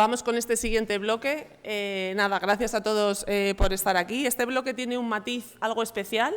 Vamos con este siguiente bloque. Nada, gracias a todos por estar aquí. Este bloque tiene un matiz algo especial.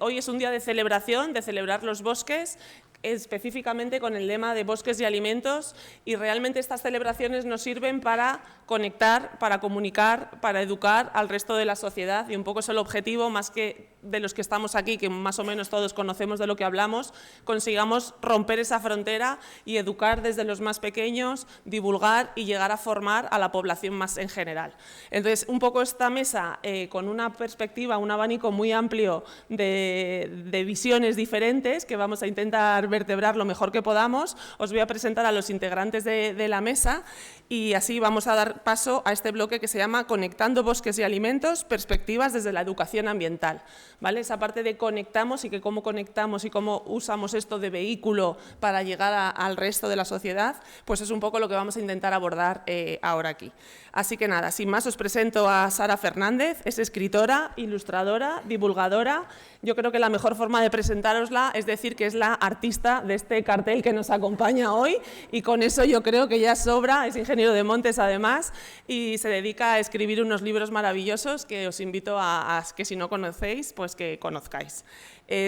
Hoy es un día de celebración, de celebrar los bosques, específicamente con el lema de bosques y alimentos, y realmente estas celebraciones nos sirven para conectar, para comunicar, para educar al resto de la sociedad, y un poco es el objetivo, más que de los que estamos aquí, que más o menos todos conocemos de lo que hablamos, consigamos romper esa frontera y educar desde los más pequeños, divulgar y llegar a formar a la población más en general. Entonces, un poco esta mesa con una perspectiva, un abanico muy amplio de visiones diferentes que vamos a intentar vertebrar lo mejor que podamos. Os voy a presentar a los integrantes de la mesa y así vamos a dar paso a este bloque que se llama Conectando Bosques y Alimentos, perspectivas desde la educación ambiental. ¿Vale? Esa parte de conectamos y que cómo conectamos y cómo usamos esto de vehículo para llegar al resto de la sociedad, pues es un poco lo que vamos a intentar abordar ahora aquí. Así que nada, sin más os presento a Sara Fernández, es escritora, ilustradora, divulgadora. Yo creo que la mejor forma de presentárosla es decir que es la artista de este cartel que nos acompaña hoy, y con eso yo creo que ya sobra. Es ingeniero de montes además y se dedica a escribir unos libros maravillosos que os invito a que si no conocéis, pues que conozcáis.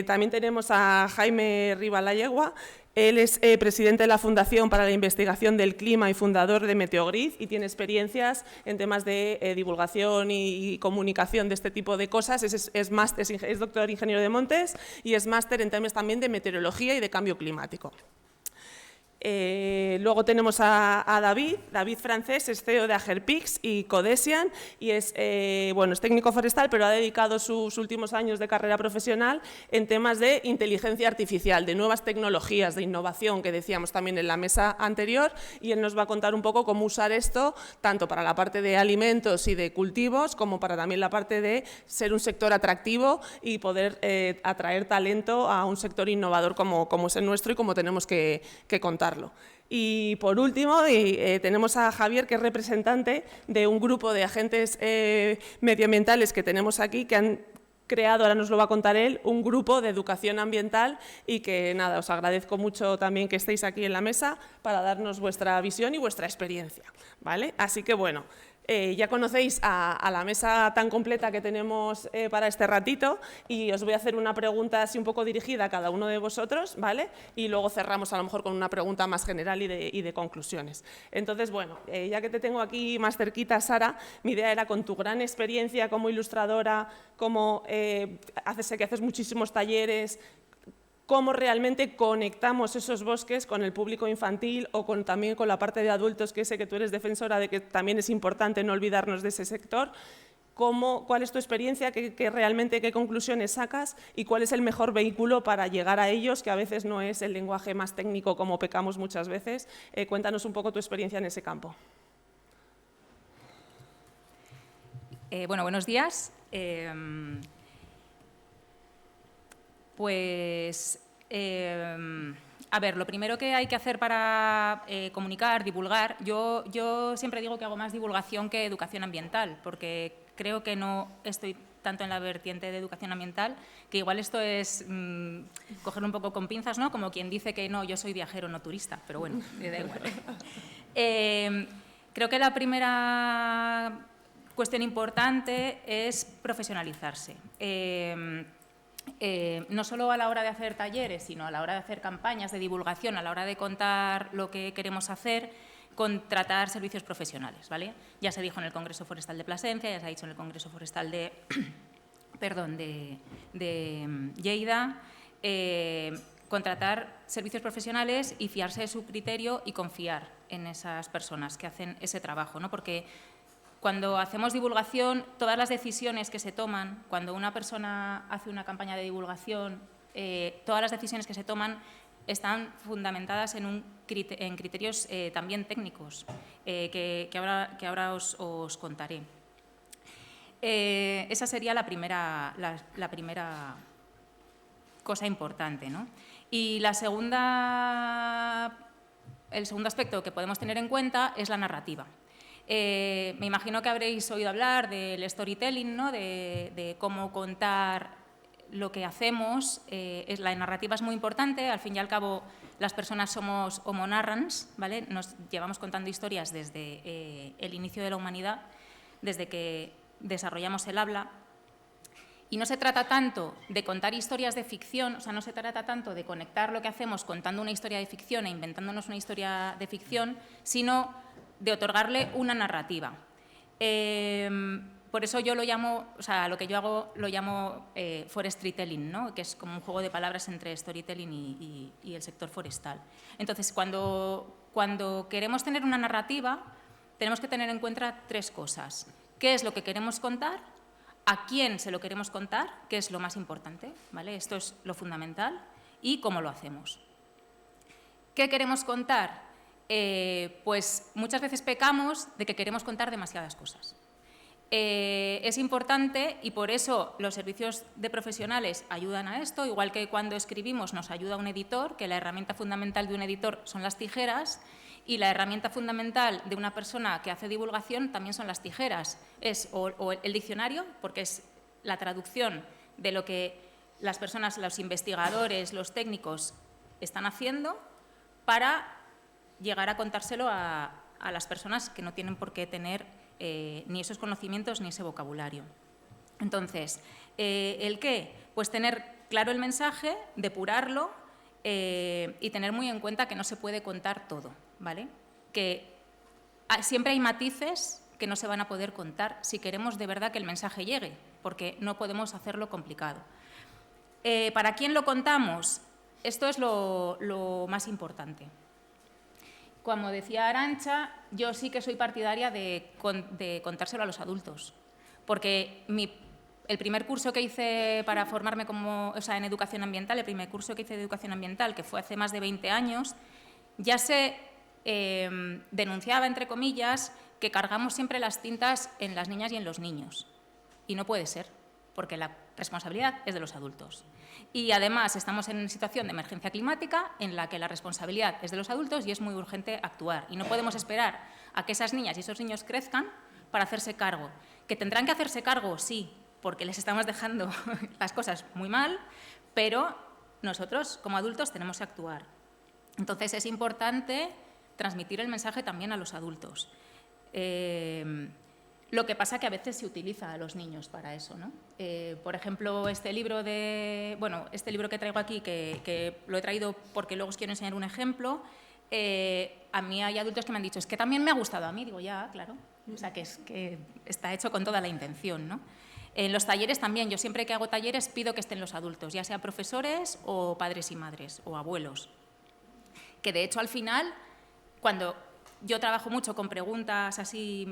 También tenemos a Jaime Rivalayegua. Él es presidente de la Fundación para la Investigación del Clima y fundador de Meteogrid, y tiene experiencias en temas de divulgación y comunicación de este tipo de cosas. Es doctor ingeniero de montes y es máster en temas también de meteorología y de cambio climático. Luego tenemos a David Francés, es CEO de Agerpix y Codesian, y es técnico forestal, pero ha dedicado sus últimos años de carrera profesional en temas de inteligencia artificial, de nuevas tecnologías, de innovación, que decíamos también en la mesa anterior, y él nos va a contar un poco cómo usar esto, tanto para la parte de alimentos y de cultivos, como para también la parte de ser un sector atractivo y poder atraer talento a un sector innovador como es el nuestro y como tenemos que contar. Y por último tenemos a Javier, que es representante de un grupo de agentes medioambientales que tenemos aquí, que han creado, ahora nos lo va a contar él, un grupo de educación ambiental, y que nada, os agradezco mucho también que estéis aquí en la mesa para darnos vuestra visión y vuestra experiencia, ¿vale? Así que bueno, ya conocéis a la mesa tan completa que tenemos para este ratito, y os voy a hacer una pregunta así un poco dirigida a cada uno de vosotros, ¿vale? Y luego cerramos a lo mejor con una pregunta más general y de conclusiones. Entonces, bueno, ya que te tengo aquí más cerquita, Sara, mi idea era, con tu gran experiencia como ilustradora, como sé que haces muchísimos talleres, cómo realmente conectamos esos bosques con el público infantil o también con la parte de adultos, que sé que tú eres defensora de que también es importante no olvidarnos de ese sector. ¿Cuál es tu experiencia? ¿Qué conclusiones sacas? ¿Y cuál es el mejor vehículo para llegar a ellos, que a veces no es el lenguaje más técnico como pecamos muchas veces? Cuéntanos un poco tu experiencia en ese campo. Buenos días. A ver, lo primero que hay que hacer para comunicar, divulgar, yo siempre digo que hago más divulgación que educación ambiental, porque creo que no estoy tanto en la vertiente de educación ambiental, que igual esto es cogerlo un poco con pinzas, ¿no? Como quien dice que no, yo soy viajero, no turista, pero bueno, da igual. Creo que la primera cuestión importante es profesionalizarse. No solo a la hora de hacer talleres, sino a la hora de hacer campañas de divulgación, a la hora de contar lo que queremos hacer, contratar servicios profesionales, ¿vale? Ya se dijo en el Congreso Forestal de Plasencia, ya se ha dicho en el Congreso Forestal de Lleida, contratar servicios profesionales y fiarse de su criterio y confiar en esas personas que hacen ese trabajo, ¿no? Porque cuando hacemos divulgación, todas las decisiones que se toman, cuando una persona hace una campaña de divulgación, todas las decisiones que se toman están fundamentadas en criterios también técnicos, que ahora os contaré. Esa sería la primera cosa importante, ¿no? Y el segundo aspecto que podemos tener en cuenta es la narrativa. Me imagino que habréis oído hablar del storytelling, ¿no? de cómo contar lo que hacemos, la narrativa es muy importante, al fin y al cabo las personas somos homo narrans, ¿vale? Nos llevamos contando historias desde el inicio de la humanidad, desde que desarrollamos el habla. Y no se trata tanto de contar historias de ficción, o sea, no se trata tanto de conectar lo que hacemos contando una historia de ficción e inventándonos una historia de ficción, sino de otorgarle una narrativa. Por eso yo lo llamo, o sea, lo que yo hago lo llamo forestrytelling, ¿no? Que es como un juego de palabras entre storytelling y el sector forestal. Entonces, cuando queremos tener una narrativa, tenemos que tener en cuenta 3 cosas. ¿Qué es lo que queremos contar? ¿A quién se lo queremos contar? Que es lo más importante, ¿vale? Esto es lo fundamental. Y cómo lo hacemos. ¿Qué queremos contar? Pues muchas veces pecamos de que queremos contar demasiadas cosas. Es importante y por eso los servicios de profesionales ayudan a esto, igual que cuando escribimos nos ayuda un editor, que la herramienta fundamental de un editor son las tijeras, y la herramienta fundamental de una persona que hace divulgación también son las tijeras. Es o el diccionario, porque es la traducción de lo que las personas, los investigadores, los técnicos están haciendo para llegar a contárselo a las personas que no tienen por qué tener ni esos conocimientos ni ese vocabulario. Entonces, ¿el qué? Pues tener claro el mensaje, depurarlo y tener muy en cuenta que no se puede contar todo, ¿vale? Que siempre hay matices que no se van a poder contar si queremos de verdad que el mensaje llegue, porque no podemos hacerlo complicado. ¿Para quién lo contamos? Esto es lo más importante. Como decía Arantxa, yo sí que soy partidaria de contárselo a los adultos, porque el primer curso que hice para formarme en educación ambiental, el primer curso que hice de educación ambiental, que fue hace más de 20 años, ya se denunciaba, entre comillas, que cargamos siempre las tintas en las niñas y en los niños. Y no puede ser, porque la responsabilidad es de los adultos. Y además estamos en una situación de emergencia climática en la que la responsabilidad es de los adultos y es muy urgente actuar. Y no podemos esperar a que esas niñas y esos niños crezcan para hacerse cargo. ¿Que tendrán que hacerse cargo? Sí, porque les estamos dejando las cosas muy mal, pero nosotros como adultos tenemos que actuar. Entonces es importante transmitir el mensaje también a los adultos. Lo que pasa que a veces se utiliza a los niños para eso, ¿no? Por ejemplo, este libro que traigo aquí, que lo he traído porque luego os quiero enseñar un ejemplo, a mí hay adultos que me han dicho, es que también me ha gustado a mí. Digo, ya, claro, o sea, que está hecho con toda la intención, ¿no? En los talleres también, yo siempre que hago talleres pido que estén los adultos, ya sean profesores o padres y madres o abuelos. Que de hecho al final, cuando yo trabajo mucho con preguntas así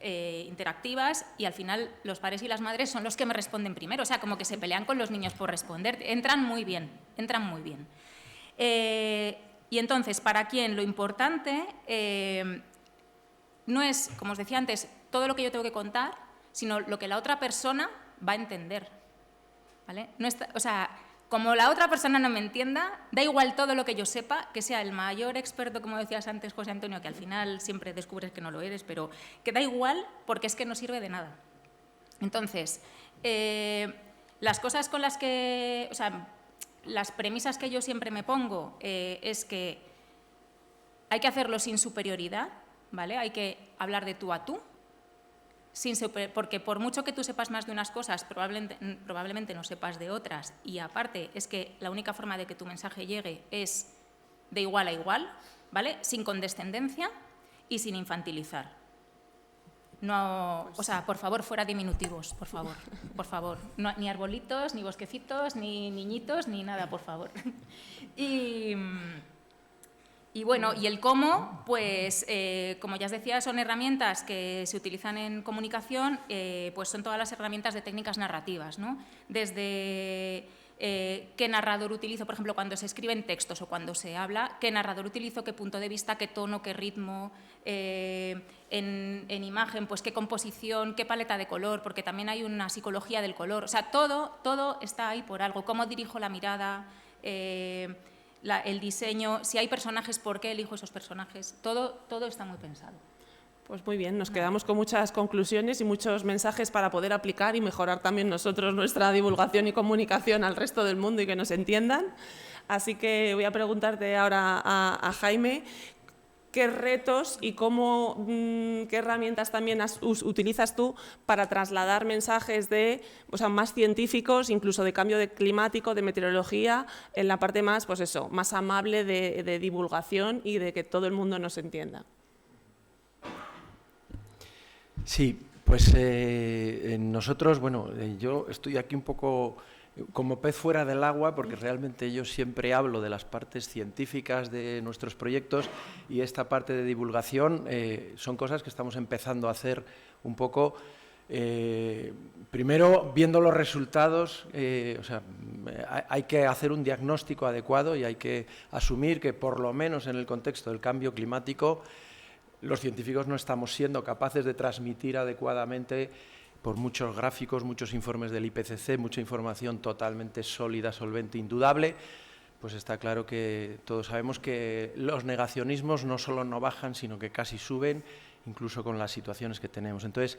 interactivas y al final los padres y las madres son los que me responden primero, o sea, como que se pelean con los niños por responder. Entran muy bien, entran muy bien. Y entonces, ¿para quién? Lo importante no es, como os decía antes, todo lo que yo tengo que contar, sino lo que la otra persona va a entender, ¿vale? No está, o sea, como la otra persona no me entienda, da igual todo lo que yo sepa, que sea el mayor experto, como decías antes, José Antonio, que al final siempre descubres que no lo eres, pero que da igual porque es que no sirve de nada. Entonces, las cosas con las que, o sea, las premisas que yo siempre me pongo es que hay que hacerlo sin superioridad, ¿vale? Hay que hablar de tú a tú, porque por mucho que tú sepas más de unas cosas, probablemente no sepas de otras, y aparte es que la única forma de que tu mensaje llegue es de igual a igual, ¿vale? Sin condescendencia y sin infantilizar. No, o sea, por favor, fuera diminutivos, por favor. No, ni arbolitos, ni bosquecitos, ni niñitos, ni nada, por favor. Y bueno, y el cómo, pues como ya os decía, son herramientas que se utilizan en comunicación, pues son todas las herramientas de técnicas narrativas, ¿no? Desde qué narrador utilizo, por ejemplo, cuando se escriben textos o cuando se habla, qué narrador utilizo, qué punto de vista, qué tono, qué ritmo, en imagen, pues qué composición, qué paleta de color, porque también hay una psicología del color, o sea, todo está ahí por algo, cómo dirijo la mirada, el diseño, si hay personajes, por qué elijo esos personajes, todo está muy pensado. Pues muy bien, nos quedamos con muchas conclusiones y muchos mensajes para poder aplicar y mejorar también nosotros nuestra divulgación y comunicación al resto del mundo y que nos entiendan. Así que voy a preguntarte ahora a Jaime, ¿qué retos y qué herramientas también utilizas tú para trasladar mensajes más científicos, incluso de cambio climático, de meteorología, en la parte más, más amable de divulgación y de que todo el mundo nos entienda? Sí, pues nosotros, yo estoy aquí un poco como pez fuera del agua, porque realmente yo siempre hablo de las partes científicas de nuestros proyectos y esta parte de divulgación son cosas que estamos empezando a hacer un poco, primero viendo los resultados, hay que hacer un diagnóstico adecuado y hay que asumir que por lo menos en el contexto del cambio climático los científicos no estamos siendo capaces de transmitir adecuadamente, por muchos gráficos, muchos informes del IPCC, mucha información totalmente sólida, solvente, indudable, pues está claro que todos sabemos que los negacionismos no solo no bajan, sino que casi suben, incluso con las situaciones que tenemos. Entonces,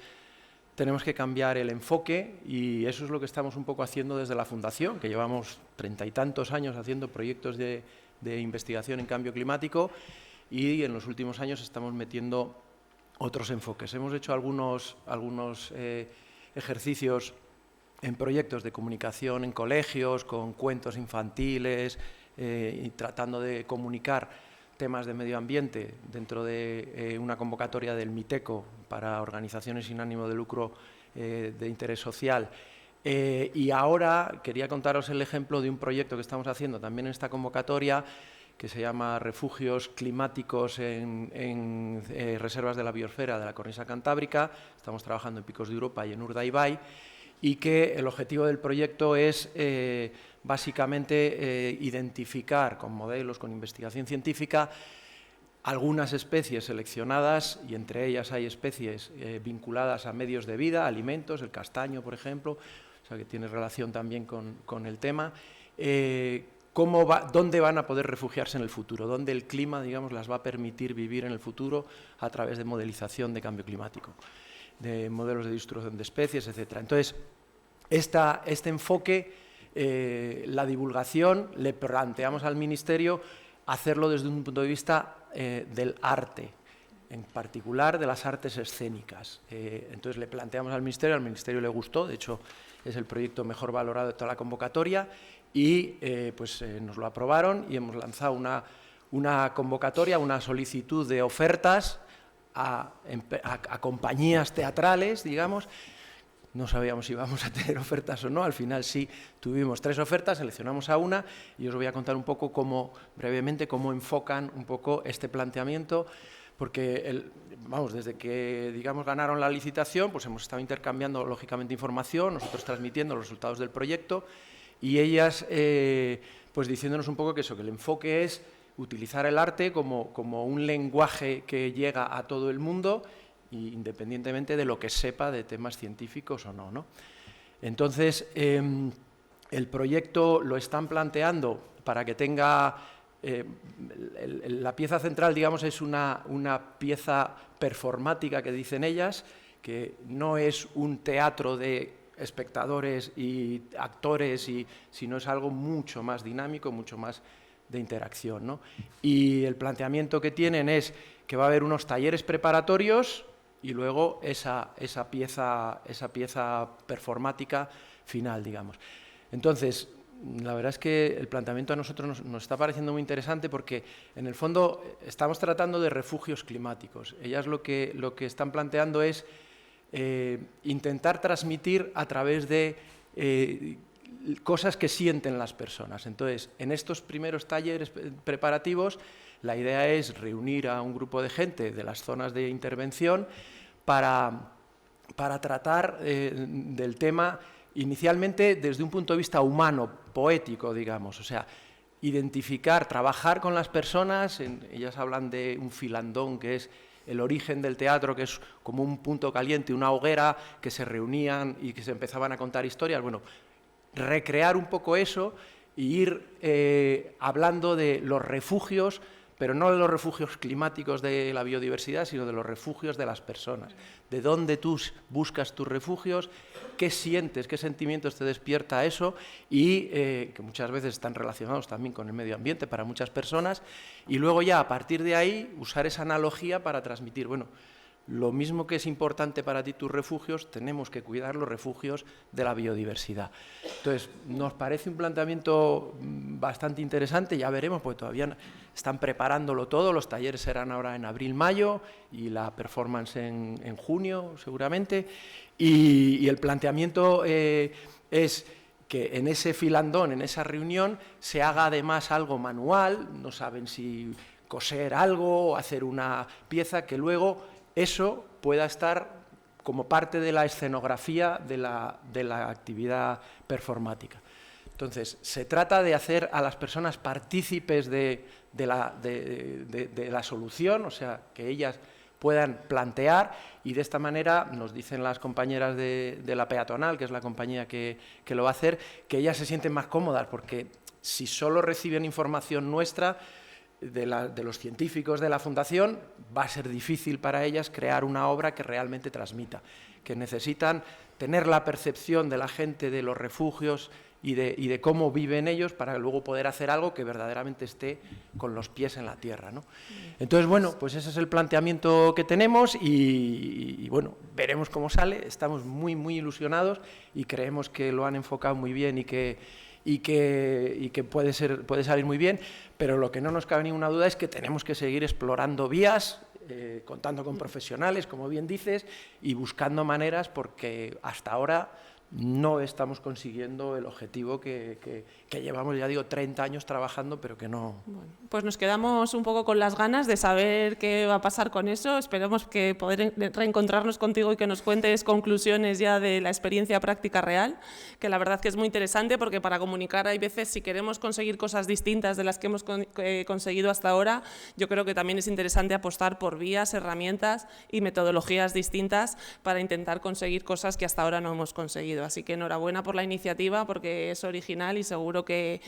tenemos que cambiar el enfoque y eso es lo que estamos un poco haciendo desde la Fundación, que llevamos 30 y tantos años haciendo proyectos de investigación en cambio climático y en los últimos años estamos metiendo otros enfoques. Hemos hecho algunos ejercicios en proyectos de comunicación en colegios, con cuentos infantiles, y tratando de comunicar temas de medio ambiente dentro de una convocatoria del MITECO para organizaciones sin ánimo de lucro de interés social. Y ahora quería contaros el ejemplo de un proyecto que estamos haciendo también en esta convocatoria, que se llama Refugios Climáticos en Reservas de la Biosfera de la Cornisa Cantábrica. Estamos trabajando en Picos de Europa y en Urdaibai, y que el objetivo del proyecto es básicamente identificar con modelos, con investigación científica, algunas especies seleccionadas, y entre ellas hay especies vinculadas a medios de vida, alimentos, el castaño, por ejemplo, o sea que tiene relación también con el tema. ¿Dónde van a poder refugiarse en el futuro? ¿Dónde el clima, digamos, las va a permitir vivir en el futuro a través de modelización de cambio climático, de modelos de distribución de especies, etcétera? Entonces, este enfoque, la divulgación, le planteamos al Ministerio hacerlo desde un punto de vista del arte, en particular de las artes escénicas. Entonces, le planteamos al Ministerio le gustó, de hecho, es el proyecto mejor valorado de toda la convocatoria, y nos lo aprobaron y hemos lanzado una convocatoria, una solicitud de ofertas a compañías teatrales, digamos. No sabíamos si íbamos a tener ofertas o no, al final sí tuvimos 3 ofertas, seleccionamos a una y os voy a contar un poco brevemente cómo enfocan un poco este planteamiento, porque desde que ganaron la licitación, pues hemos estado intercambiando lógicamente información, nosotros transmitiendo los resultados del proyecto, y ellas diciéndonos un poco que el enfoque es utilizar el arte como un lenguaje que llega a todo el mundo, independientemente de lo que sepa de temas científicos o no, ¿no? Entonces, el proyecto lo están planteando para que tenga... la pieza central, digamos, es una pieza performática que dicen ellas, que no es un teatro de espectadores y actores, sino es algo mucho más dinámico, mucho más de interacción, ¿no? Y el planteamiento que tienen es que va a haber unos talleres preparatorios y luego esa pieza performática final, digamos. Entonces, la verdad es que el planteamiento a nosotros nos está pareciendo muy interesante porque, en el fondo, estamos tratando de refugios climáticos. Ellas lo que están planteando es intentar transmitir a través de cosas que sienten las personas. Entonces, en estos primeros talleres preparativos, la idea es reunir a un grupo de gente de las zonas de intervención para tratar del tema inicialmente desde un punto de vista humano, poético, digamos, o sea, identificar, trabajar con las personas. Ellas hablan de un filandón, que es el origen del teatro, que es como un punto caliente, una hoguera, que se reunían y que se empezaban a contar historias. Bueno, recrear un poco eso e ir hablando de los refugios pero no de los refugios climáticos de la biodiversidad, sino de los refugios de las personas. De dónde tú buscas tus refugios, qué sientes, qué sentimientos te despierta eso y que muchas veces están relacionados también con el medio ambiente para muchas personas y luego ya a partir de ahí usar esa analogía para transmitir, bueno, lo mismo que es importante para ti tus refugios, tenemos que cuidar los refugios de la biodiversidad. Entonces, nos parece un planteamiento bastante interesante, ya veremos, porque todavía están preparándolo todo, los talleres serán ahora en abril-mayo y la performance en junio, seguramente, y el planteamiento es que en ese filandón, en esa reunión, se haga además algo manual, no saben si coser algo o hacer una pieza que luego eso pueda estar como parte de la escenografía de la actividad performática. Entonces, se trata de hacer a las personas partícipes de la solución, o sea, que ellas puedan plantear y de esta manera, nos dicen las compañeras de la peatonal, que es la compañía que lo va a hacer, que ellas se sienten más cómodas, porque si solo reciben información nuestra, de los científicos de la Fundación, va a ser difícil para ellas crear una obra que realmente transmita, que necesitan tener la percepción de la gente de los refugios y de cómo viven ellos para luego poder hacer algo que verdaderamente esté con los pies en la tierra, ¿no? Entonces, bueno, pues ese es el planteamiento que tenemos y bueno, veremos cómo sale, estamos muy, muy ilusionados y creemos que lo han enfocado muy bien y que puede salir muy bien, pero lo que no nos cabe ninguna duda es que tenemos que seguir explorando vías, contando con profesionales, como bien dices, y buscando maneras, porque hasta ahora no estamos consiguiendo el objetivo que llevamos, ya digo, 30 años trabajando, pero que no... Bueno, pues nos quedamos un poco con las ganas de saber qué va a pasar con eso. Esperemos que poder reencontrarnos contigo y que nos cuentes conclusiones ya de la experiencia práctica real, que la verdad que es muy interesante porque para comunicar hay veces, si queremos conseguir cosas distintas de las que hemos conseguido hasta ahora, yo creo que también es interesante apostar por vías, herramientas y metodologías distintas para intentar conseguir cosas que hasta ahora no hemos conseguido. Así que enhorabuena por la iniciativa porque es original y seguro que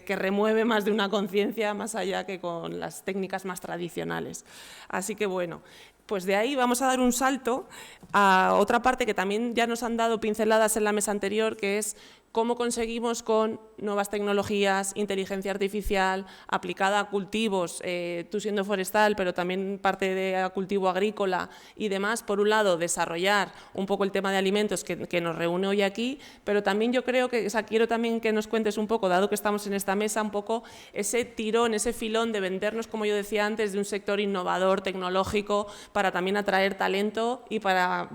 remueve más de una conciencia más allá que con las técnicas más tradicionales. Así que bueno, pues de ahí vamos a dar un salto a otra parte que también ya nos han dado pinceladas en la mesa anterior, que es cómo conseguimos con nuevas tecnologías, inteligencia artificial aplicada a cultivos, tú siendo forestal, pero también parte de cultivo agrícola y demás, por un lado, desarrollar un poco el tema de alimentos que nos reúne hoy aquí, pero también yo creo que, quiero también que nos cuentes un poco, dado que estamos en esta mesa, un poco ese tirón, ese filón de vendernos, como yo decía antes, de un sector innovador, tecnológico, para también atraer talento y para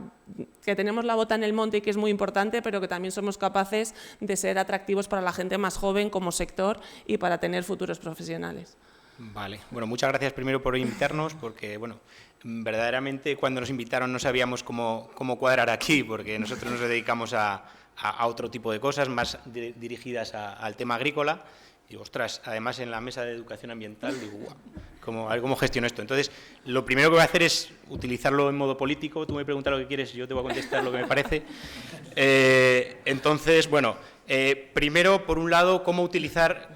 que tenemos la bota en el monte y que es muy importante, pero que también somos capaces de ser atractivos para la gente más joven como sector y para tener futuros profesionales. Vale, bueno, muchas gracias primero por invitarnos, porque bueno, verdaderamente cuando nos invitaron no sabíamos cómo cuadrar aquí, porque nosotros nos dedicamos a otro tipo de cosas más dirigidas al tema agrícola. Y ostras, además en la mesa de educación ambiental, digo, guau, a ver cómo gestiono esto. Entonces, lo primero que voy a hacer es utilizarlo en modo político. Tú me preguntas lo que quieres y yo te voy a contestar lo que me parece. Entonces, bueno, primero, por un lado, cómo utilizar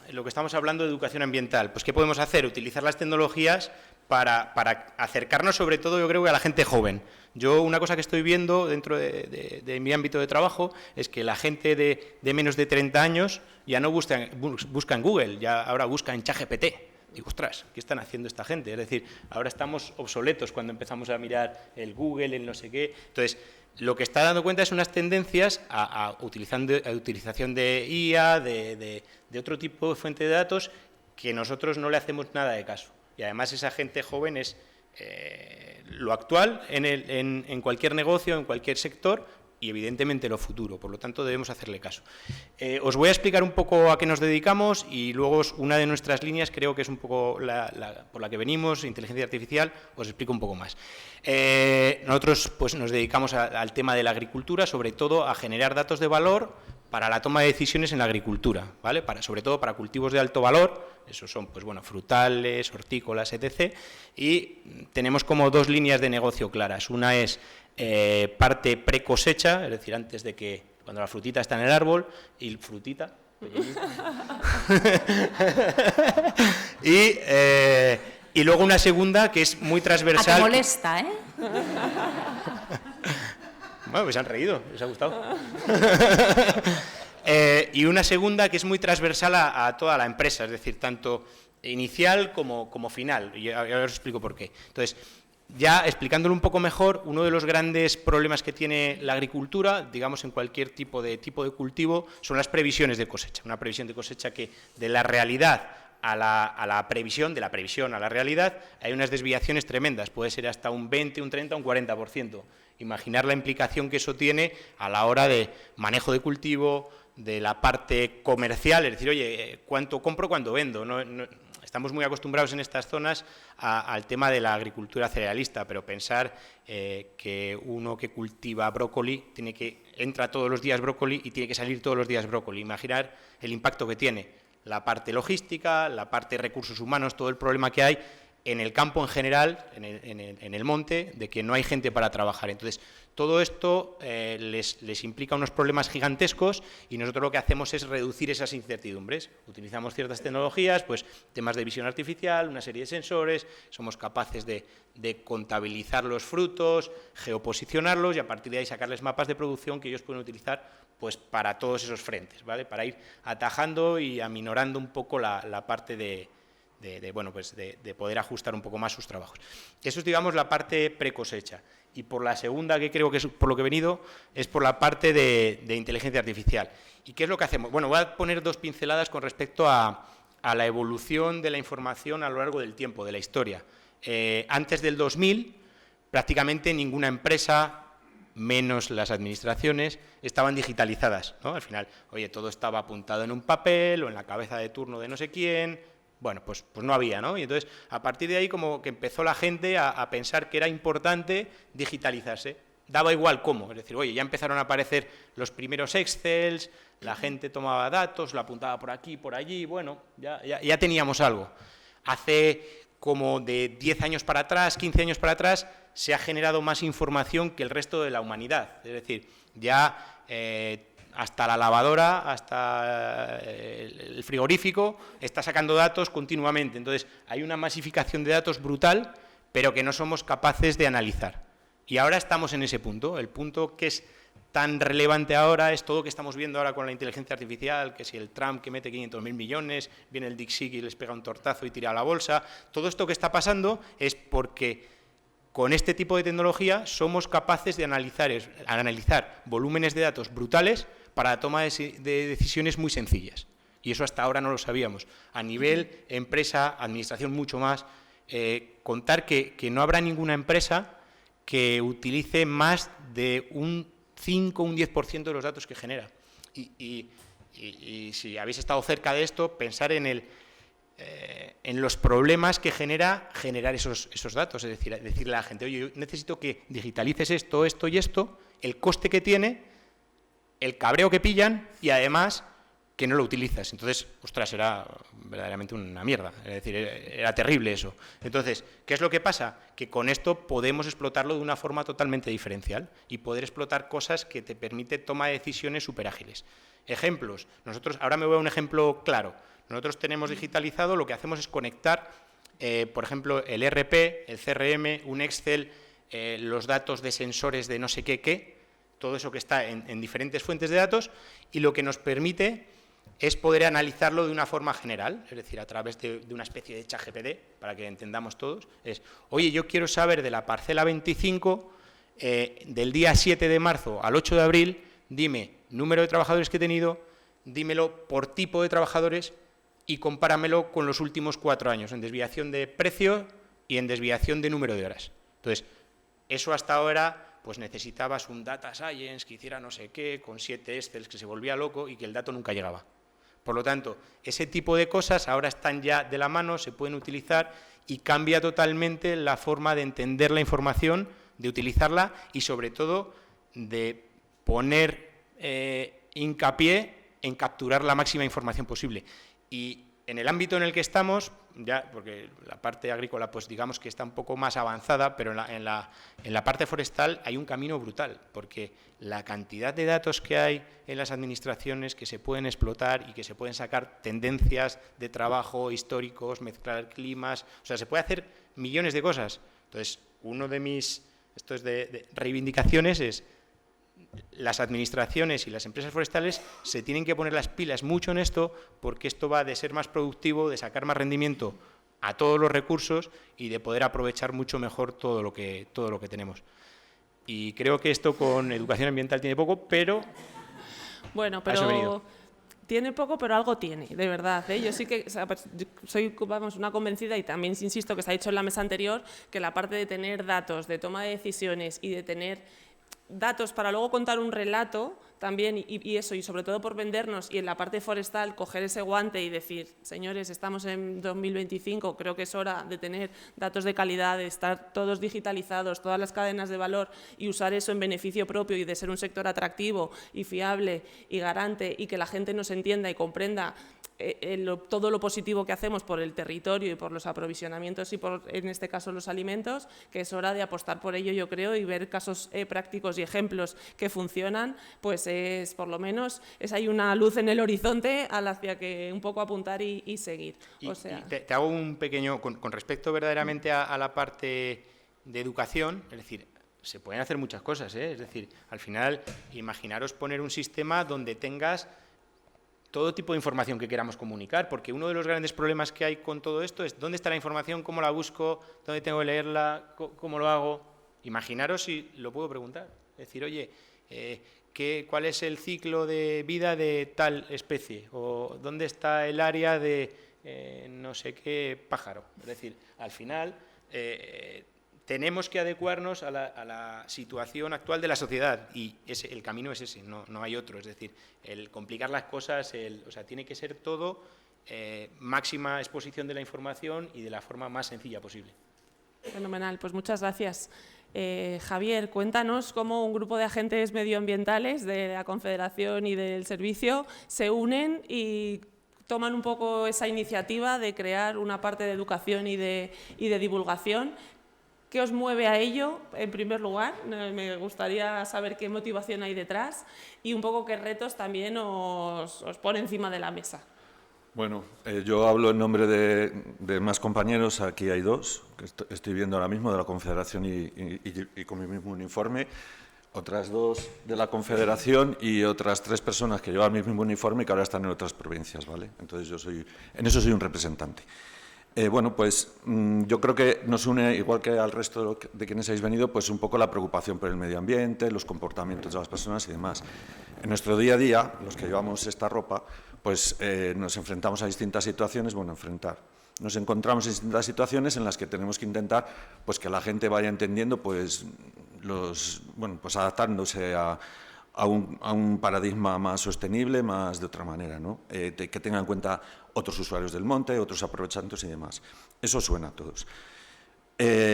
lo que estamos hablando de educación ambiental. Pues, ¿qué podemos hacer? Utilizar las tecnologías para acercarnos, sobre todo, yo creo que a la gente joven. Yo, una cosa que estoy viendo dentro de mi ámbito de trabajo es que la gente de menos de 30 años ya no busca en Google, ya ahora busca en ChatGPT. Digo, ostras, ¿qué están haciendo esta gente? Es decir, ahora estamos obsoletos cuando empezamos a mirar el Google, el no sé qué. Entonces, lo que está dando cuenta es unas tendencias a utilización de IA, de otro tipo de fuente de datos, que nosotros no le hacemos nada de caso. Y además esa gente joven es lo actual en cualquier negocio, en cualquier sector y evidentemente lo futuro, por lo tanto debemos hacerle caso. Os voy a explicar un poco a qué nos dedicamos y luego una de nuestras líneas, creo que es un poco por la que venimos, inteligencia artificial, os explico un poco más. Nosotros pues, nos dedicamos al tema de la agricultura, sobre todo a generar datos de valor para la toma de decisiones en la agricultura, ¿vale? Sobre todo para cultivos de alto valor, esos son pues, bueno, frutales, hortícolas, etc. Y tenemos como dos líneas de negocio claras. Una es parte pre-cosecha, es decir, antes de que, cuando la frutita está en el árbol, y frutita, pequeñito. Y luego una segunda que es muy transversal. A que molesta, ¿eh? Bueno, pues se han reído, les ha gustado. Y una segunda que es muy transversal a toda la empresa, es decir, tanto inicial como final. Y ahora os explico por qué. Entonces, ya explicándolo un poco mejor, uno de los grandes problemas que tiene la agricultura, digamos en cualquier tipo de cultivo, son las previsiones de cosecha. Una previsión de cosecha que de la realidad a la previsión, de la previsión a la realidad, hay unas desviaciones tremendas, puede ser hasta un 20, un 30, un 40%. Imaginar la implicación que eso tiene a la hora de manejo de cultivo, de la parte comercial, es decir, oye, ¿cuánto compro, cuánto vendo? Estamos muy acostumbrados en estas zonas al tema de la agricultura cerealista, pero pensar que uno que cultiva brócoli entra todos los días brócoli y tiene que salir todos los días brócoli. Imaginar el impacto que tiene la parte logística, la parte de recursos humanos, todo el problema que hay en el campo en general, en el monte, de que no hay gente para trabajar. Entonces, todo esto les implica unos problemas gigantescos y nosotros lo que hacemos es reducir esas incertidumbres. Utilizamos ciertas tecnologías, pues temas de visión artificial, una serie de sensores, somos capaces de contabilizar los frutos, geoposicionarlos y a partir de ahí sacarles mapas de producción que ellos pueden utilizar pues para todos esos frentes, ¿vale? Para ir atajando y aminorando un poco la parte de poder ajustar un poco más sus trabajos. Eso es, digamos, la parte pre-cosecha. Y por la segunda, que creo que es por lo que he venido, es por la parte de inteligencia artificial. ¿Y qué es lo que hacemos? Bueno, voy a poner dos pinceladas con respecto a la evolución de la información a lo largo del tiempo, de la historia. Antes del 2000, prácticamente ninguna empresa, menos las administraciones, estaban digitalizadas, ¿no? Al final, oye, todo estaba apuntado en un papel o en la cabeza de turno de no sé quién. Bueno, pues no había, ¿no? Y entonces, a partir de ahí, como que empezó la gente a pensar que era importante digitalizarse. Daba igual cómo, es decir, oye, ya empezaron a aparecer los primeros Excels, la gente tomaba datos, lo apuntaba por aquí, por allí, bueno, ya teníamos algo. Hace como de 10 años para atrás, 15 años para atrás, se ha generado más información que el resto de la humanidad. Es decir, ya hasta la lavadora, hasta el frigorífico, está sacando datos continuamente. Entonces, hay una masificación de datos brutal, pero que no somos capaces de analizar. Y ahora estamos en ese punto. El punto que es tan relevante ahora es todo lo que estamos viendo ahora con la inteligencia artificial, que si el Trump que mete 500.000 millones, viene el DeepSeek y les pega un tortazo y tira a la bolsa. Todo esto que está pasando es porque con este tipo de tecnología somos capaces de analizar volúmenes de datos brutales para la toma de decisiones muy sencillas. Y eso hasta ahora no lo sabíamos. A nivel empresa, administración mucho más, contar que no habrá ninguna empresa que utilice más de un 5 o un 10% de los datos que genera. Y si habéis estado cerca de esto, pensar en los problemas que generar esos datos, es decir, decirle a la gente, oye, yo necesito que digitalices esto, esto y esto, el coste que tiene, el cabreo que pillan y además que no lo utilizas. Entonces, ostras, era verdaderamente una mierda, es decir, era terrible eso. Entonces, ¿qué es lo que pasa? Que con esto podemos explotarlo de una forma totalmente diferencial y poder explotar cosas que te permiten tomar decisiones súper ágiles. Ejemplos, ahora me voy a un ejemplo claro. Nosotros tenemos digitalizado, lo que hacemos es conectar, por ejemplo, el ERP, el CRM, un Excel, los datos de sensores de no sé qué, todo eso que está en diferentes fuentes de datos, y lo que nos permite es poder analizarlo de una forma general, es decir, a través de una especie de ChatGPT, para que entendamos todos, oye, yo quiero saber de la parcela 25, del día 7 de marzo al 8 de abril, dime número de trabajadores que he tenido, dímelo por tipo de trabajadores y compáramelo con los últimos 4 años, en desviación de precio y en desviación de número de horas. Entonces, eso hasta ahora pues necesitabas un data science que hiciera no sé qué, con 7 Excels que se volvía loco y que el dato nunca llegaba. Por lo tanto, ese tipo de cosas ahora están ya de la mano, se pueden utilizar y cambia totalmente la forma de entender la información, de utilizarla y sobre todo de poner hincapié en capturar la máxima información posible. Y en el ámbito en el que estamos, ya porque la parte agrícola pues digamos que está un poco más avanzada, pero en la parte forestal hay un camino brutal, porque la cantidad de datos que hay en las administraciones que se pueden explotar y que se pueden sacar tendencias de trabajo históricos, mezclar climas, o sea, se puede hacer millones de cosas. Entonces, uno de mis de reivindicaciones es: las administraciones y las empresas forestales se tienen que poner las pilas mucho en esto, porque esto va de ser más productivo, de sacar más rendimiento a todos los recursos y de poder aprovechar mucho mejor todo lo que tenemos. Y creo que esto con educación ambiental tiene poco, pero... Bueno, pero tiene poco, pero algo tiene, de verdad, ¿eh? Yo sí que soy una convencida, y también insisto que se ha dicho en la mesa anterior, que la parte de tener datos, de toma de decisiones y de tener datos para luego contar un relato también, y eso, y sobre todo por vendernos, y en la parte forestal coger ese guante y decir: señores, estamos en 2025, creo que es hora de tener datos de calidad, de estar todos digitalizados, todas las cadenas de valor, y usar eso en beneficio propio, y de ser un sector atractivo y fiable y garante, y que la gente nos entienda y comprenda todo lo positivo que hacemos por el territorio y por los aprovisionamientos y por, en este caso, los alimentos, que es hora de apostar por ello, yo creo, y ver casos prácticos y ejemplos que funcionan, pues es, por lo menos, hay una luz en el horizonte hacia que un poco apuntar y seguir. Y te hago un pequeño, con respecto verdaderamente a la parte de educación, es decir, se pueden hacer muchas cosas, ¿eh? Es decir, al final, imaginaros poner un sistema donde tengas todo tipo de información que queramos comunicar, porque uno de los grandes problemas que hay con todo esto es: ¿dónde está la información? ¿Cómo la busco? ¿Dónde tengo que leerla? ¿Cómo lo hago? Imaginaros si lo puedo preguntar. Es decir, oye, ¿cuál es el ciclo de vida de tal especie? ¿O dónde está el área de no sé qué pájaro? Es decir, al final tenemos que adecuarnos a la situación actual de la sociedad, y el camino es ese, no hay otro. Es decir, el complicar las cosas, o sea, tiene que ser todo máxima exposición de la información y de la forma más sencilla posible. Fenomenal, pues muchas gracias. Javier, cuéntanos cómo un grupo de agentes medioambientales de la Confederación y del Servicio se unen y toman un poco esa iniciativa de crear una parte de educación y de divulgación. ¿Qué os mueve a ello, en primer lugar? Me gustaría saber qué motivación hay detrás y un poco qué retos también os pone encima de la mesa. Bueno, yo hablo en nombre de más compañeros. Aquí hay dos, que estoy viendo ahora mismo, de la Confederación y con mi mismo uniforme. Otras dos de la Confederación y otras 3 personas que llevan mi mismo uniforme y que ahora están en otras provincias, ¿vale? Entonces en eso soy un representante. Bueno, pues yo creo que nos une, igual que al resto de quienes habéis venido, pues un poco la preocupación por el medio ambiente, los comportamientos de las personas y demás. En nuestro día a día, los que llevamos esta ropa, pues nos enfrentamos a distintas situaciones, nos encontramos en distintas situaciones en las que tenemos que intentar pues que la gente vaya entendiendo, pues adaptándose a un paradigma más sostenible, más de otra manera, ¿no? Que tengan en cuenta otros usuarios del monte, otros aprovechantes y demás. Eso suena a todos.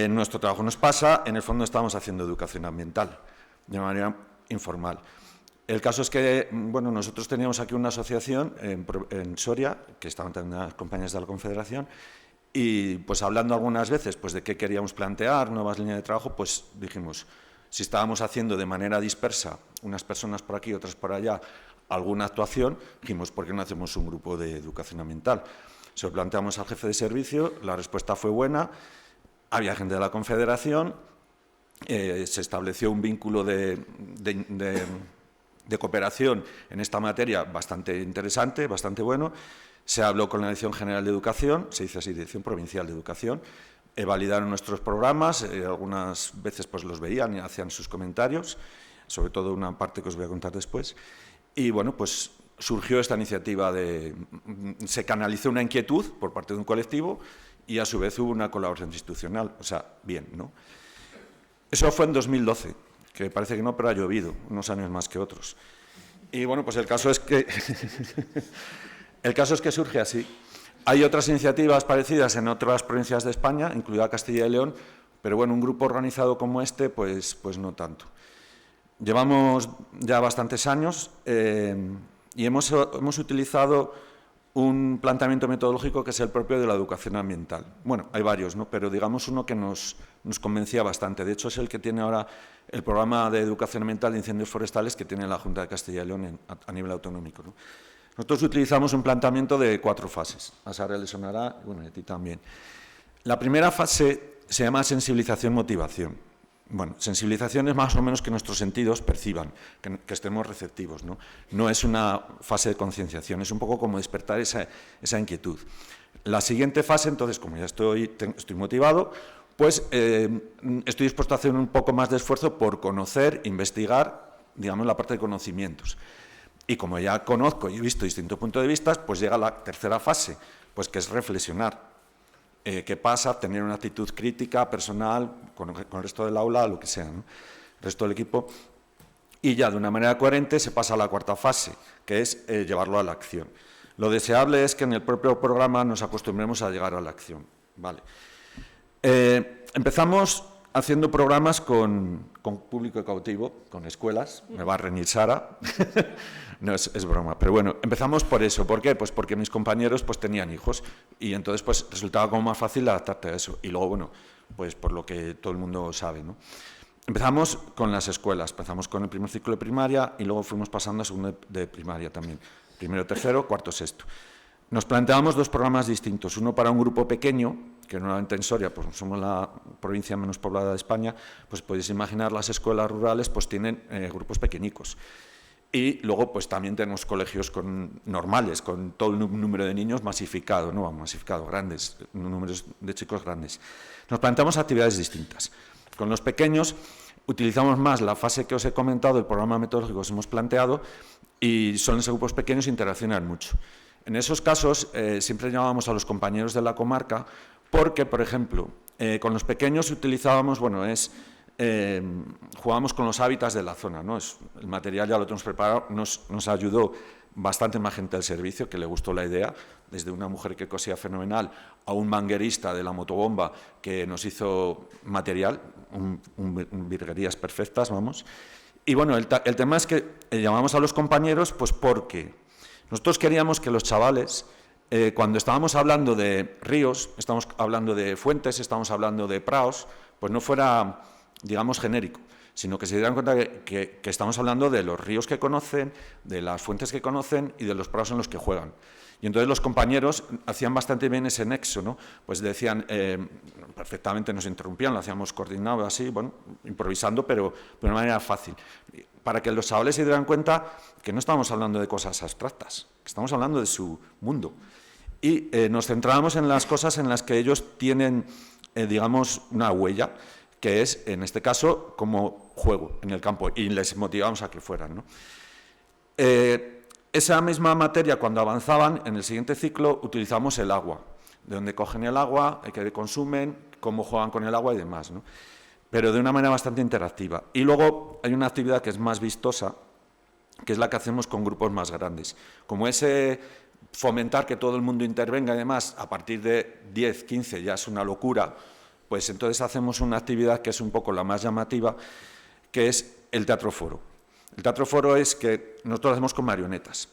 Nuestro trabajo nos pasa, en el fondo estamos haciendo educación ambiental, de manera informal. El caso es que, bueno, nosotros teníamos aquí una asociación en Soria, que estaban también las compañías de la Confederación, y pues hablando algunas veces pues de qué queríamos plantear, nuevas líneas de trabajo, pues dijimos: si estábamos haciendo de manera dispersa, unas personas por aquí, otras por allá, alguna actuación, dijimos: ¿por qué no hacemos un grupo de educación ambiental? Se lo planteamos al jefe de servicio, la respuesta fue buena, había gente de la Confederación, se estableció un vínculo de cooperación en esta materia bastante interesante, bastante bueno. Se habló con la Dirección General de Educación, se dice así, Dirección Provincial de Educación, validaron nuestros programas, algunas veces pues los veían y hacían sus comentarios, sobre todo una parte que os voy a contar después, y bueno, pues surgió esta iniciativa se canalizó una inquietud por parte de un colectivo y a su vez hubo una colaboración institucional, o sea, bien, ¿no? Eso fue en 2012, que parece que no, pero ha llovido, unos años más que otros. Y bueno, pues el caso es que surge así. Hay otras iniciativas parecidas en otras provincias de España, incluida Castilla y León, pero bueno, un grupo organizado como este, pues no tanto. Llevamos ya bastantes años y hemos utilizado un planteamiento metodológico que es el propio de la educación ambiental. Bueno, hay varios, ¿no? Pero digamos uno que nos convencía bastante. De hecho, es el que tiene ahora el programa de educación ambiental de incendios forestales que tiene la Junta de Castilla y León a nivel autonómico, ¿no? Nosotros utilizamos un planteamiento de 4 fases. A Sara le sonará, y bueno, y a ti también. La primera fase se llama sensibilización-motivación. Bueno, sensibilización es más o menos que nuestros sentidos perciban, que estemos receptivos, ¿no? No es una fase de concienciación, es un poco como despertar esa inquietud. La siguiente fase, entonces, como ya estoy motivado, pues estoy dispuesto a hacer un poco más de esfuerzo por conocer, investigar, digamos, la parte de conocimientos. Y como ya conozco y he visto distintos puntos de vista, pues llega la tercera fase, pues que es reflexionar. ¿Qué pasa? Tener una actitud crítica, personal, con el resto del aula, lo que sea, ¿no? El resto del equipo. Y ya de una manera coherente se pasa a la cuarta fase, que es llevarlo a la acción. Lo deseable es que en el propio programa nos acostumbremos a llegar a la acción. Vale. Empezamos haciendo programas con público cautivo, con escuelas. Me va a reñir Sara. No, es broma. Pero bueno, empezamos por eso. ¿Por qué? Pues porque mis compañeros pues, tenían hijos y entonces pues, resultaba como más fácil adaptarte a eso. Y luego, bueno, pues por lo que todo el mundo sabe, ¿no? Empezamos con las escuelas. Empezamos con el primer ciclo de primaria y luego fuimos pasando a segundo de primaria también. Primero, tercero, cuarto, sexto. Nos planteábamos 2 programas distintos. Uno para un grupo pequeño, que normalmente en Soria, pues somos la provincia menos poblada de España, pues podéis imaginar las escuelas rurales pues tienen grupos pequeñicos. Y luego pues también tenemos colegios normales, con todo el número de niños masificado, ¿no? Masificado, grandes, números de chicos grandes. Nos planteamos actividades distintas. Con los pequeños utilizamos más la fase que os he comentado, el programa metodológico que os hemos planteado, y son esos grupos pequeños interaccionan mucho. En esos casos siempre llamábamos a los compañeros de la comarca porque, por ejemplo, con los pequeños utilizábamos, bueno, jugábamos con los hábitats de la zona, ¿no? El material ya lo tenemos preparado, nos ayudó bastante más gente del servicio que le gustó la idea, desde una mujer que cosía fenomenal a un manguerista de la motobomba que nos hizo material, virguerías perfectas, vamos. Y bueno, el tema es que llamamos a los compañeros pues porque nosotros queríamos que los chavales, cuando estábamos hablando de ríos, estamos hablando de fuentes, estamos hablando de praos, pues no fuera, digamos, genérico, sino que se dieran cuenta que estamos hablando de los ríos que conocen, de las fuentes que conocen y de los praos en los que juegan. Y entonces los compañeros hacían bastante bien ese nexo, ¿no? Pues decían, perfectamente nos interrumpían, lo hacíamos coordinado así, bueno, improvisando, pero de una manera fácil, para que los chavales se dieran cuenta que no estamos hablando de cosas abstractas, que estamos hablando de su mundo. Y nos centrábamos en las cosas en las que ellos tienen, digamos, una huella, que es, en este caso, como juego en el campo, y les motivamos a que fueran, ¿no? Esa misma materia, cuando avanzaban, en el siguiente ciclo utilizamos el agua, de dónde cogen el agua, qué consumen, cómo juegan con el agua y demás, ¿no? Pero de una manera bastante interactiva. Y luego hay una actividad que es más vistosa, que es la que hacemos con grupos más grandes. Como ese fomentar que todo el mundo intervenga y demás, a partir de 10, 15 ya es una locura, pues entonces hacemos una actividad que es un poco la más llamativa, que es el teatro foro. El teatro foro es que nosotros lo hacemos con marionetas,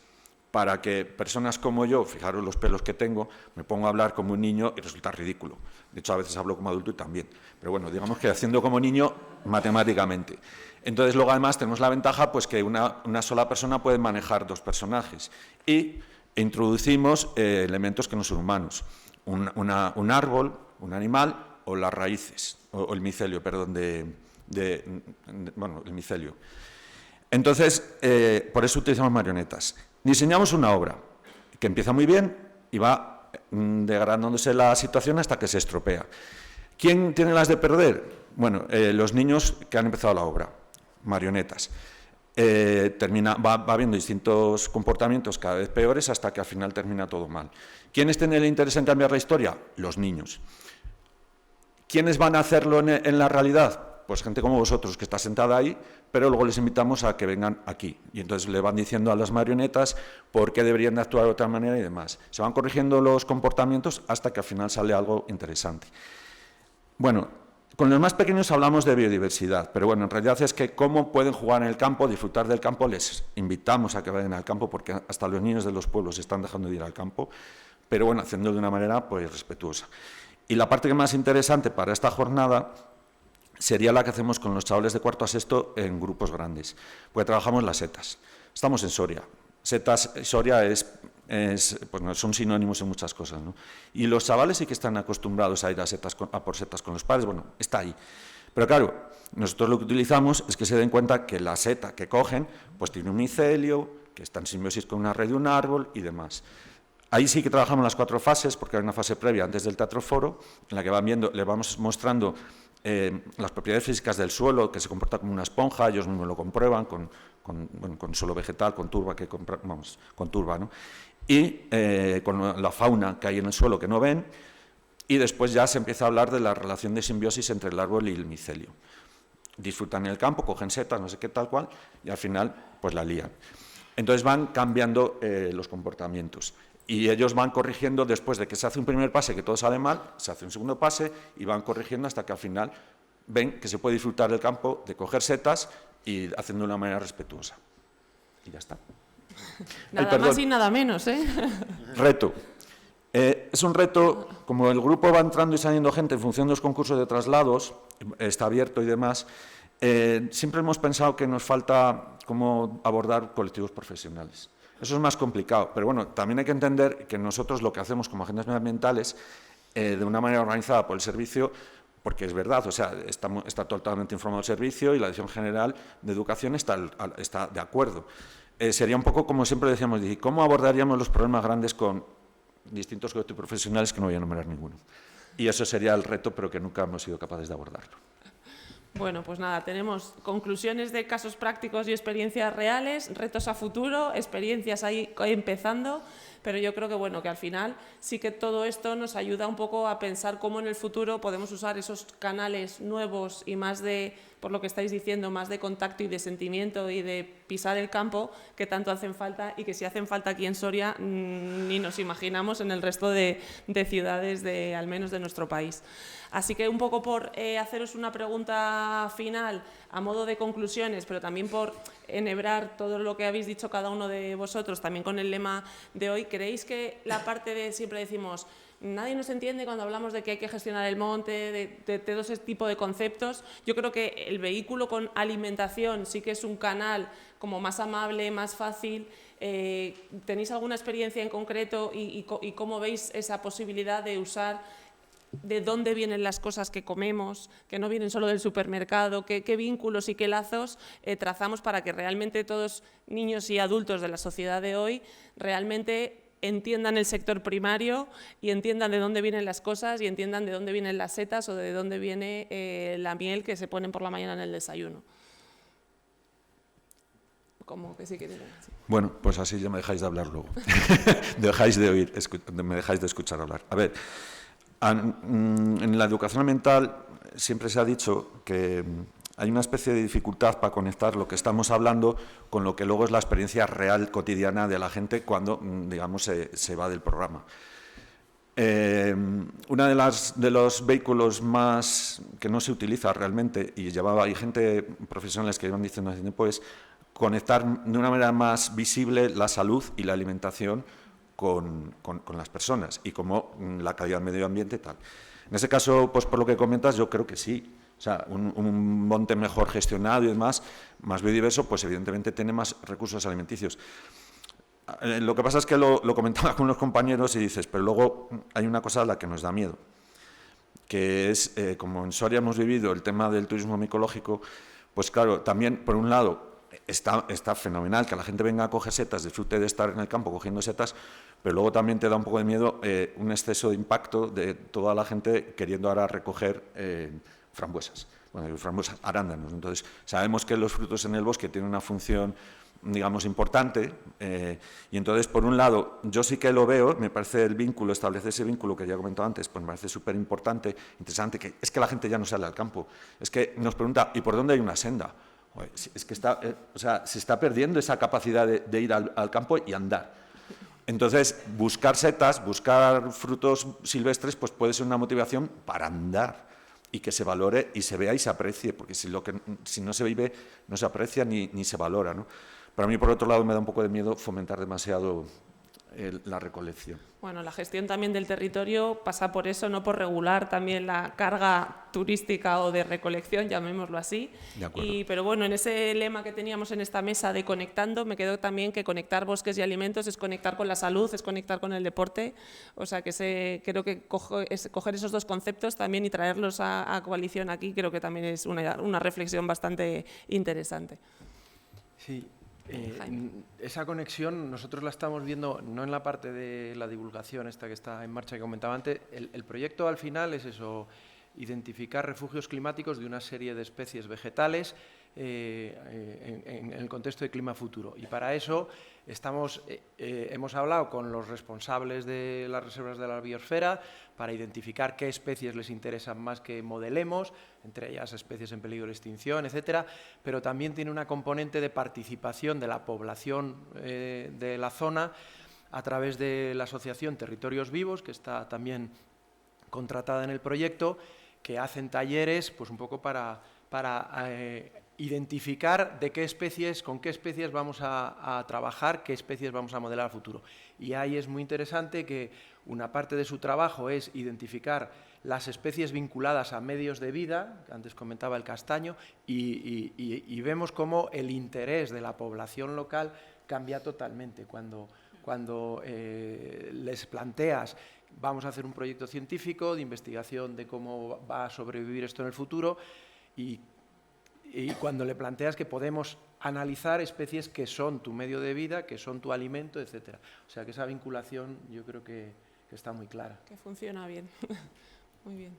para que personas como yo, fijaros los pelos que tengo, me pongo a hablar como un niño y resulta ridículo. De hecho, a veces hablo como adulto y también. Pero bueno, digamos que haciendo como niño matemáticamente. Entonces, luego además tenemos la ventaja pues que una sola persona puede manejar 2 personajes. Y introducimos elementos que no son humanos. Un árbol, un animal o las raíces, o el micelio, perdón, bueno, el micelio. Entonces, por eso utilizamos marionetas. Diseñamos una obra que empieza muy bien y va degradándose la situación hasta que se estropea. ¿Quién tiene las de perder? Bueno, los niños que han empezado la obra, marionetas. Va habiendo distintos comportamientos cada vez peores hasta que al final termina todo mal. ¿Quiénes tienen el interés en cambiar la historia? Los niños. ¿Quiénes van a hacerlo en la realidad? Pues gente como vosotros, que está sentada ahí, pero luego les invitamos a que vengan aquí. Y entonces le van diciendo a las marionetas por qué deberían de actuar de otra manera y demás. Se van corrigiendo los comportamientos hasta que al final sale algo interesante. Bueno, Con los más pequeños hablamos de biodiversidad, pero bueno, en realidad es que cómo pueden jugar en el campo, disfrutar del campo, les invitamos a que vayan al campo, porque hasta los niños de los pueblos están dejando de ir al campo, pero bueno, haciéndolo de una manera pues respetuosa. Y la parte que más interesante para esta jornada sería la que hacemos con los chavales de cuarto a sexto en grupos grandes, porque trabajamos las setas. Estamos en Soria. Setas, Soria pues son sinónimos en muchas cosas, ¿no? Y los chavales sí que están acostumbrados a ir a por setas con los padres, bueno, está ahí. Pero claro, nosotros lo que utilizamos es que se den cuenta que la seta que cogen pues tiene un micelio, que está en simbiosis con una red de un árbol y demás. Ahí sí que trabajamos las 4 fases, porque hay una fase previa antes del teatroforo, en la que le vamos mostrando las propiedades físicas del suelo, que se comporta como una esponja, ellos mismos lo comprueban con suelo vegetal, con turba, con turba, ¿no? Y con la fauna que hay en el suelo que no ven, y después ya se empieza a hablar de la relación de simbiosis entre el árbol y el micelio. Disfrutan en el campo, cogen setas, no sé qué, tal cual, y al final pues la lían. Entonces van cambiando los comportamientos. Y ellos van corrigiendo después de que se hace un primer pase, que todo sale mal, se hace un segundo pase y van corrigiendo hasta que al final ven que se puede disfrutar del campo, de coger setas y haciendo de una manera respetuosa. Y ya está. Nada más y nada menos, ¿eh? Reto. Es un reto, como el grupo va entrando y saliendo gente en función de los concursos de traslados, está abierto y demás, siempre hemos pensado que nos falta cómo abordar colectivos profesionales. Eso es más complicado, pero bueno, también hay que entender que nosotros lo que hacemos como agentes medioambientales, de una manera organizada por el servicio, porque es verdad, o sea, está totalmente informado el servicio y la Dirección General de Educación está de acuerdo. Sería un poco como siempre decíamos, ¿cómo abordaríamos los problemas grandes con distintos colectivos profesionales que no voy a enumerar ninguno? Y eso sería el reto, pero que nunca hemos sido capaces de abordarlo. Bueno, pues nada, tenemos conclusiones de casos prácticos y experiencias reales, retos a futuro, experiencias ahí empezando, pero yo creo que bueno, que al final sí que todo esto nos ayuda un poco a pensar cómo en el futuro podemos usar esos canales nuevos y más de, por lo que estáis diciendo, más de contacto y de sentimiento y de pisar el campo que tanto hacen falta y que si hacen falta aquí en Soria ni nos imaginamos en el resto de ciudades al menos de nuestro país. Así que un poco por haceros una pregunta final a modo de conclusiones, pero también por enhebrar todo lo que habéis dicho cada uno de vosotros, también con el lema de hoy, ¿creéis que la parte de siempre decimos nadie nos entiende cuando hablamos de que hay que gestionar el monte, de todo ese tipo de conceptos? Yo creo que el vehículo con alimentación sí que es un canal como más amable, más fácil. ¿Tenéis alguna experiencia en concreto y cómo veis esa posibilidad de usar de dónde vienen las cosas que comemos, que no vienen solo del supermercado, qué vínculos y qué lazos trazamos para que realmente todos niños y adultos de la sociedad de hoy realmente entiendan el sector primario y entiendan de dónde vienen las cosas y entiendan de dónde vienen las setas o de dónde viene la miel que se ponen por la mañana en el desayuno? ¿Cómo que sí que tienen? Sí. Bueno, pues así ya me dejáis de hablar luego. Dejáis de oír, me dejáis de escuchar hablar. A ver, en la educación ambiental siempre se ha dicho que hay una especie de dificultad para conectar lo que estamos hablando con lo que luego es la experiencia real cotidiana de la gente cuando, digamos, se va del programa. Uno de los vehículos más que no se utiliza realmente, y hay gente profesionales que llevan diciendo hace tiempo, es conectar de una manera más visible la salud y la alimentación con las personas y como la calidad del medio ambiente y tal. En ese caso, pues por lo que comentas, yo creo que sí. O sea, un monte mejor gestionado y demás, más biodiverso, pues evidentemente tiene más recursos alimenticios. Lo que pasa es que lo comentaba con los compañeros y dices, pero luego hay una cosa a la que nos da miedo, que es, como en Soria hemos vivido el tema del turismo micológico, pues claro, también por un lado está fenomenal que la gente venga a coger setas, disfrute de estar en el campo cogiendo setas, pero luego también te da un poco de miedo un exceso de impacto de toda la gente queriendo ahora recoger frambuesas, bueno, frambuesas, arándanos. Entonces, sabemos que los frutos en el bosque tienen una función, digamos, importante, y entonces, por un lado, yo sí que lo veo, me parece el vínculo, establecer ese vínculo que ya he comentado antes, pues me parece súper importante, interesante, que es que la gente ya no sale al campo, es que nos pregunta, ¿y por dónde hay una senda? Es que se está perdiendo esa capacidad de ir al campo y andar. Entonces, buscar setas, buscar frutos silvestres, pues puede ser una motivación para andar. y que se valore y se vea y se aprecie, porque si no se vive, no se aprecia ni se valora, ¿no? Para mí, por otro lado, me da un poco de miedo fomentar demasiado la recolección. Bueno, la gestión también del territorio pasa por eso, no por regular también la carga turística o de recolección, llamémoslo así. De acuerdo. Pero bueno, en ese lema que teníamos en esta mesa de conectando, me quedó también que conectar bosques y alimentos es conectar con la salud, es conectar con el deporte. O sea, que creo que coger esos dos conceptos también y traerlos a coalición aquí, creo que también es una reflexión bastante interesante. Sí. Esa conexión nosotros la estamos viendo no en la parte de la divulgación esta que está en marcha que comentaba antes. El proyecto al final es eso, identificar refugios climáticos de una serie de especies vegetales en el contexto de clima futuro. Y para eso hemos hablado con los responsables de las reservas de la biosfera para identificar qué especies les interesan más que modelemos, entre ellas especies en peligro de extinción, etcétera, pero también tiene una componente de participación de la población de la zona a través de la asociación Territorios Vivos, que está también contratada en el proyecto, que hacen talleres pues un poco para identificar de qué especies, con qué especies vamos a trabajar, qué especies vamos a modelar a futuro. Y ahí es muy interesante que una parte de su trabajo es identificar las especies vinculadas a medios de vida, antes comentaba el castaño, y vemos cómo el interés de la población local cambia totalmente cuando les planteas vamos a hacer un proyecto científico de investigación de cómo va a sobrevivir esto en el futuro y cuando le planteas que podemos analizar especies que son tu medio de vida, que son tu alimento, etcétera. O sea que esa vinculación yo creo que está muy clara. Que funciona bien. Muy bien.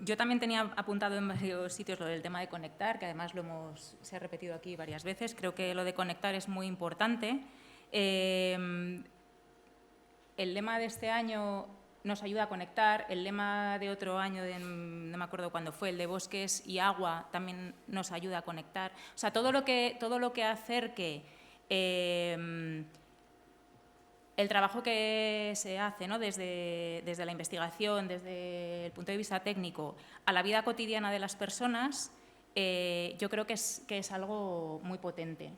Yo también tenía apuntado en varios sitios lo del tema de conectar, que además se ha repetido aquí varias veces. Creo que lo de conectar es muy importante. El lema de este año nos ayuda a conectar, el lema de otro año, no me acuerdo cuándo fue, el de bosques y agua, también nos ayuda a conectar. O sea, todo lo que acerque el trabajo que se hace, ¿no? desde la investigación, desde el punto de vista técnico, a la vida cotidiana de las personas, yo creo que es algo muy potente.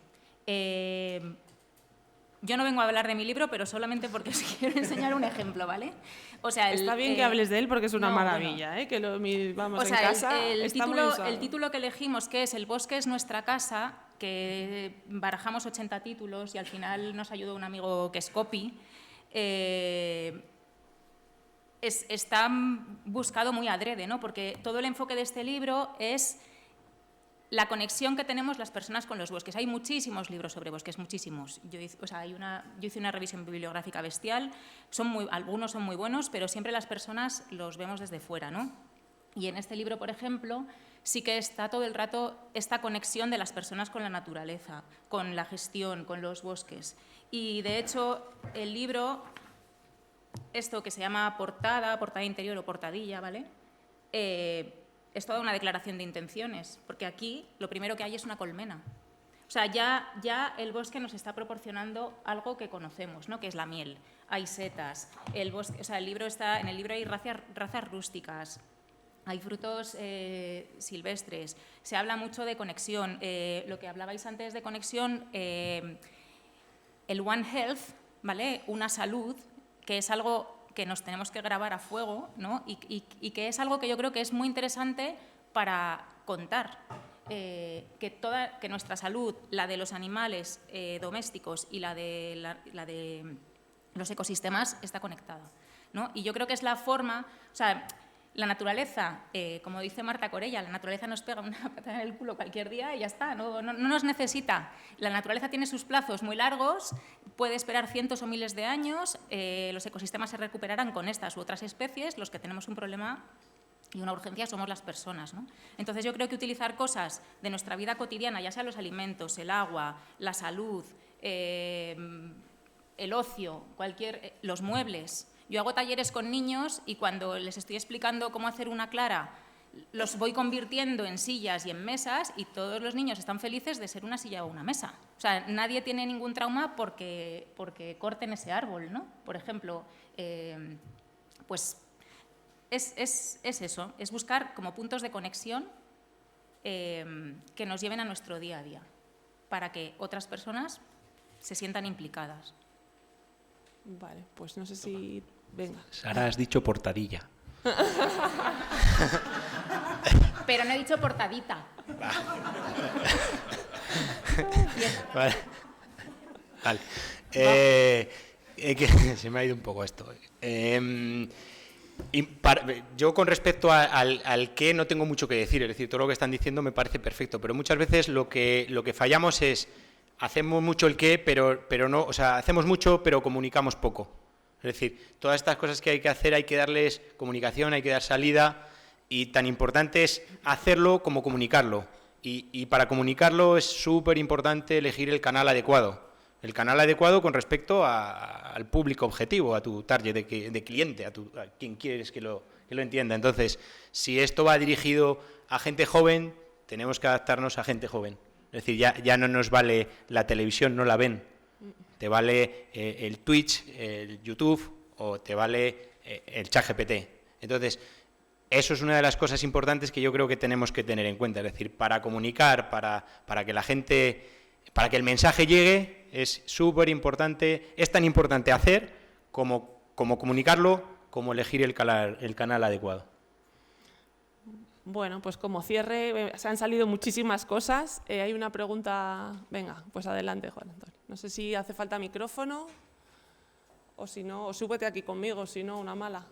Yo no vengo a hablar de mi libro, pero solamente porque os quiero enseñar un ejemplo, ¿vale? O sea, está bien que hables de él porque es una maravilla, bueno. Que lo vamos o sea, en casa. El título que elegimos, que es El bosque es nuestra casa, que barajamos 80 títulos y al final nos ayudó un amigo que es Copy, está buscado muy adrede, ¿no? Porque todo el enfoque de este libro es la conexión que tenemos las personas con los bosques. Hay muchísimos libros sobre bosques, muchísimos. Yo hice una revisión bibliográfica bestial, algunos son muy buenos, pero siempre las personas los vemos desde fuera, ¿no? Y en este libro, por ejemplo, sí que está todo el rato esta conexión de las personas con la naturaleza, con la gestión, con los bosques. Y, de hecho, el libro, esto que se llama portada interior o portadilla, ¿vale? Es toda una declaración de intenciones, porque aquí lo primero que hay es una colmena. O sea, ya el bosque nos está proporcionando algo que conocemos, ¿no? Que es la miel. Hay setas, en el libro hay razas rústicas, hay frutos silvestres, se habla mucho de conexión. Lo que hablabais antes de conexión, el One Health, ¿vale? Una salud, que es algo que nos tenemos que grabar a fuego, ¿no? Y que es algo que yo creo que es muy interesante para contar, que nuestra salud, la de los animales domésticos y la de los ecosistemas está conectada, ¿no? Y yo creo que es la forma, o sea, la naturaleza, como dice Marta Corella, la naturaleza nos pega una patada en el culo cualquier día y ya está, no nos necesita. La naturaleza tiene sus plazos muy largos, puede esperar cientos o miles de años, los ecosistemas se recuperarán con estas u otras especies, los que tenemos un problema y una urgencia somos las personas, ¿no? Entonces yo creo que utilizar cosas de nuestra vida cotidiana, ya sean los alimentos, el agua, la salud, el ocio, los muebles. Yo hago talleres con niños y cuando les estoy explicando cómo hacer una clara, los voy convirtiendo en sillas y en mesas y todos los niños están felices de ser una silla o una mesa. O sea, nadie tiene ningún trauma porque corten ese árbol, ¿no? Por ejemplo, pues es eso, es buscar como puntos de conexión que nos lleven a nuestro día a día, para que otras personas se sientan implicadas. Vale, pues no sé si... Venga. Sara, has dicho portadilla. Pero no he dicho portadita. Vale. Vale. Que se me ha ido un poco esto. Yo con respecto al qué no tengo mucho que decir, es decir, todo lo que están diciendo me parece perfecto, pero muchas veces lo que fallamos es, hacemos mucho el qué, pero no, o sea, hacemos mucho pero comunicamos poco. Es decir, todas estas cosas que hay que hacer hay que darles comunicación, hay que dar salida, y tan importante es hacerlo como comunicarlo. Y para comunicarlo es súper importante elegir el canal adecuado. El canal adecuado con respecto al público objetivo, a tu target de cliente, a quien quieres que lo entienda. Entonces, si esto va dirigido a gente joven, tenemos que adaptarnos a gente joven. Es decir, ya no nos vale la televisión, no la ven. Te vale el Twitch, el YouTube o te vale el ChatGPT. Entonces, eso es una de las cosas importantes que yo creo que tenemos que tener en cuenta. Es decir, para comunicar, para que la gente, para que el mensaje llegue, es súper importante, es tan importante hacer como comunicarlo, como elegir el canal adecuado. Bueno, pues como cierre, se han salido muchísimas cosas. Hay una pregunta... Venga, pues adelante, Juan Antonio. No sé si hace falta micrófono o si no, o súbete aquí conmigo, si no, una mala.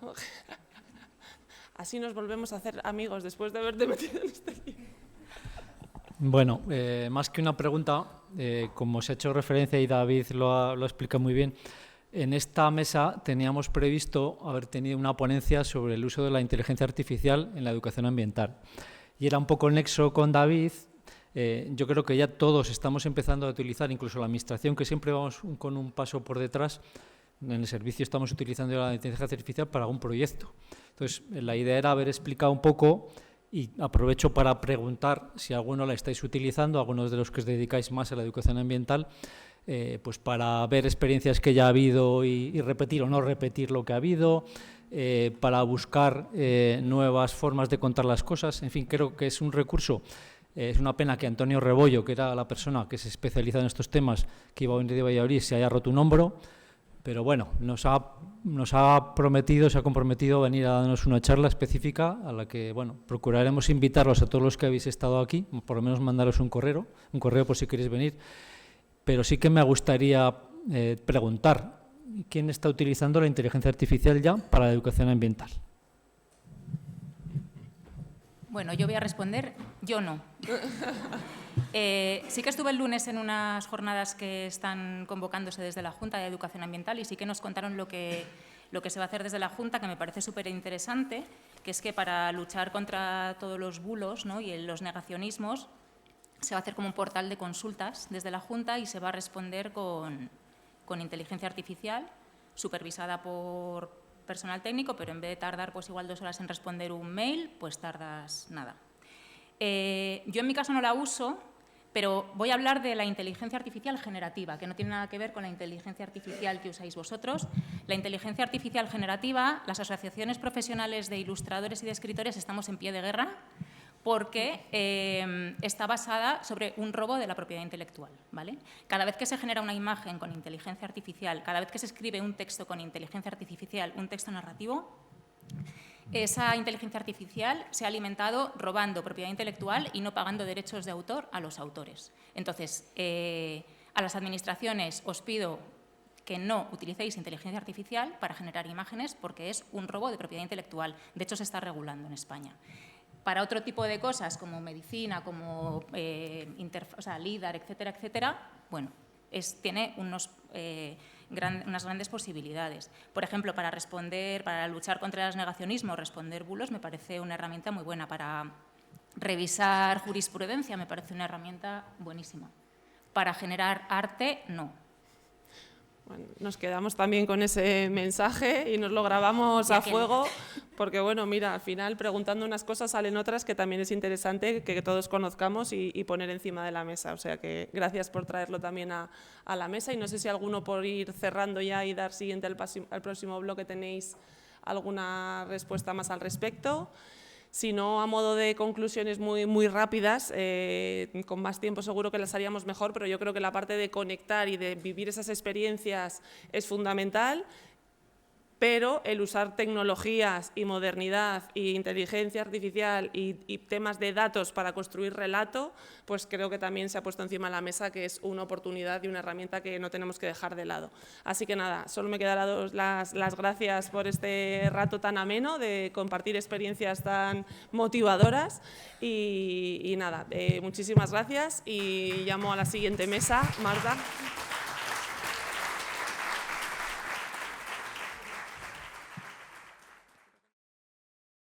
Así nos volvemos a hacer amigos después de haberte metido en este lío. Bueno, más que una pregunta, como se ha hecho referencia y David lo explica muy bien, en esta mesa teníamos previsto haber tenido una ponencia sobre el uso de la inteligencia artificial en la educación ambiental. Y era un poco el nexo con David. Yo creo que ya todos estamos empezando a utilizar, incluso la administración, que siempre vamos con un paso por detrás. En el servicio estamos utilizando la inteligencia artificial para algún proyecto. Entonces, la idea era haber explicado un poco, y aprovecho para preguntar si alguno la estáis utilizando, algunos de los que os dedicáis más a la educación ambiental, pues para ver experiencias que ya ha habido y repetir o no repetir lo que ha habido, para buscar nuevas formas de contar las cosas. En fin, creo que es un recurso. Es una pena que Antonio Rebollo, que era la persona que se especializa en estos temas, que iba a venir de Valladolid, se haya roto un hombro, pero bueno, nos ha prometido, se ha comprometido a venir a darnos una charla específica a la que, bueno, procuraremos invitarlos a todos los que habéis estado aquí, por lo menos mandaros un correo por si queréis venir. Pero sí que me gustaría preguntar, ¿quién está utilizando la inteligencia artificial ya para la educación ambiental? Bueno, yo voy a responder, yo no. Sí que estuve el lunes en unas jornadas que están convocándose desde la Junta de Educación Ambiental y sí que nos contaron lo que se va a hacer desde la Junta, que me parece súper interesante, que es que para luchar contra todos los bulos, ¿no?, y los negacionismos, se va a hacer como un portal de consultas desde la Junta y se va a responder con inteligencia artificial, supervisada por personal técnico, pero en vez de tardar pues igual 2 horas en responder un mail, pues tardas nada. Yo en mi caso no la uso, pero voy a hablar de la inteligencia artificial generativa, que no tiene nada que ver con la inteligencia artificial que usáis vosotros. La inteligencia artificial generativa, las asociaciones profesionales de ilustradores y de escritores estamos en pie de guerra, porque está basada sobre un robo de la propiedad intelectual, ¿vale? Cada vez que se genera una imagen con inteligencia artificial, cada vez que se escribe un texto con inteligencia artificial, un texto narrativo, esa inteligencia artificial se ha alimentado robando propiedad intelectual y no pagando derechos de autor a los autores. Entonces, a las administraciones os pido que no utilicéis inteligencia artificial para generar imágenes porque es un robo de propiedad intelectual. De hecho, se está regulando en España. Para otro tipo de cosas, como medicina, como LIDAR, etcétera, etcétera, bueno, tiene unas grandes posibilidades. Por ejemplo, para luchar contra el negacionismo, responder bulos, me parece una herramienta muy buena. Para revisar jurisprudencia, me parece una herramienta buenísima. Para generar arte, no. Bueno, nos quedamos también con ese mensaje y nos lo grabamos a fuego, porque bueno, mira, al final preguntando unas cosas salen otras que también es interesante que todos conozcamos y poner encima de la mesa. O sea que gracias por traerlo también a la mesa y no sé si alguno por ir cerrando ya y dar siguiente al próximo bloque tenéis alguna respuesta más al respecto. Si no, a modo de conclusiones muy rápidas, con más tiempo seguro que las haríamos mejor, pero yo creo que la parte de conectar y de vivir esas experiencias es fundamental. Pero el usar tecnologías y modernidad y inteligencia artificial y temas de datos para construir relato, pues creo que también se ha puesto encima de la mesa que es una oportunidad y una herramienta que no tenemos que dejar de lado. Así que nada, solo me quedan las gracias por este rato tan ameno de compartir experiencias tan motivadoras y nada, muchísimas gracias y llamo a la siguiente mesa. Marta.